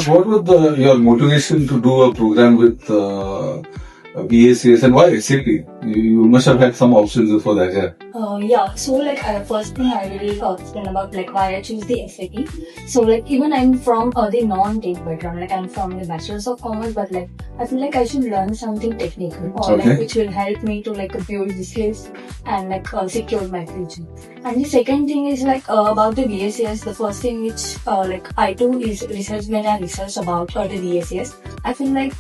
What was your motivation to do a program with BACS and why SAP? You must have had some options before that, yeah. Yeah, so like first thing I will explain about like why I choose the SAP. So like even I'm from the non-tech background, like I'm from the Bachelor's of Commerce, but like I feel like I should learn something technical or like which will help me to like build the skills and like secure my future. And the second thing is like about the BACS. The first thing which like I do is research. When I research about the BACS, I feel like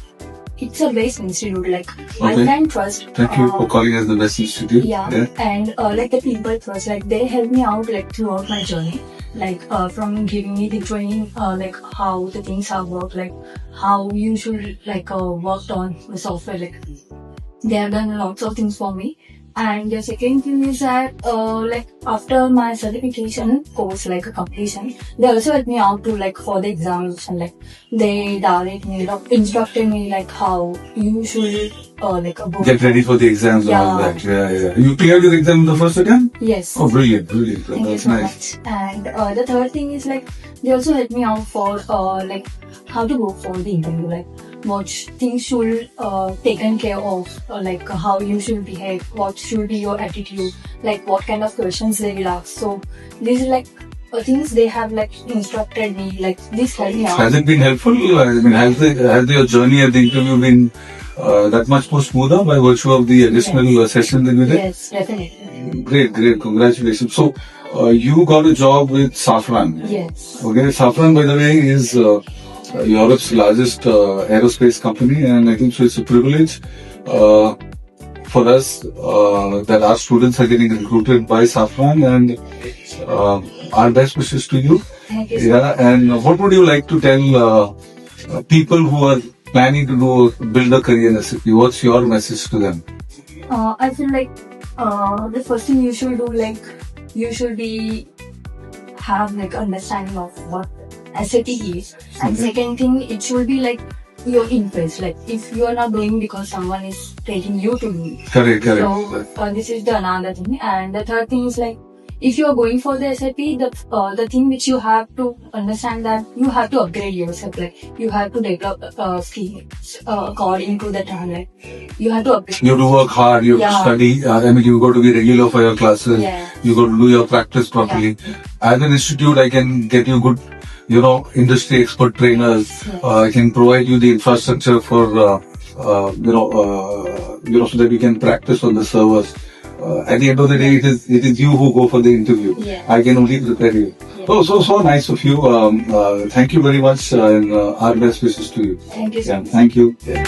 it's a best institute. Like I can trust. Thank you for calling us the best institute. Yeah. And like the people trust. Like they help me out like throughout my journey. Like from giving me the training, like how the things have worked, like how you should like worked on the software. Like they have done lots of things for me. And the second thing is that like after my certification course like a completion, they also helped me out to like for the examination. Like they directed me, like, instructed me like how you should like get ready for the exams and all that. Yeah. You cleared your exam in the first attempt? Yes. Oh, brilliant. Thank you so nice. Much. And the third thing is like they also helped me out for like how to go for the interview, like what things should taken care of, like how you should behave, what should be your attitude, like what kind of questions they will ask. So these are like things they have like instructed me, like this helped me out. Has it been helpful? I mean, has your journey at the interview been that much more smoother by virtue of the additional session that you did? Yes, definitely. Great. Congratulations. So, you got a job with Safran. Yes. Okay, Safran, by the way, is Europe's largest aerospace company, and I think so it's a privilege for us that our students are getting recruited by Safran, and our best wishes to you. Thank you. Yeah, and what would you like to tell people who are planning to build a career in SAP? What's your message to them? I feel like the first thing you should do, like you should have like understanding of what SAP is, and second thing, it should be like your interest. Like if you are not doing because someone is taking you to do it. Correct. So this is the another thing, and the third thing is like if you are going for the SAP, the thing which you have to understand that you have to upgrade yourself. Like you have to develop skills according to the time. Like you have to upgrade. You have to work hard. You have to study. I mean, you got to be regular for your classes. Yeah. You got to do your practice properly. As an institute, I can get you good, industry expert trainers. I can provide you the infrastructure for, so that you can practice on the servers. At the end of the day, it is you who go for the interview. Yeah. I can only prepare you. Yeah. So nice of you. Thank you very much, and our best wishes to you. Thank you so much. Thank you. Yeah.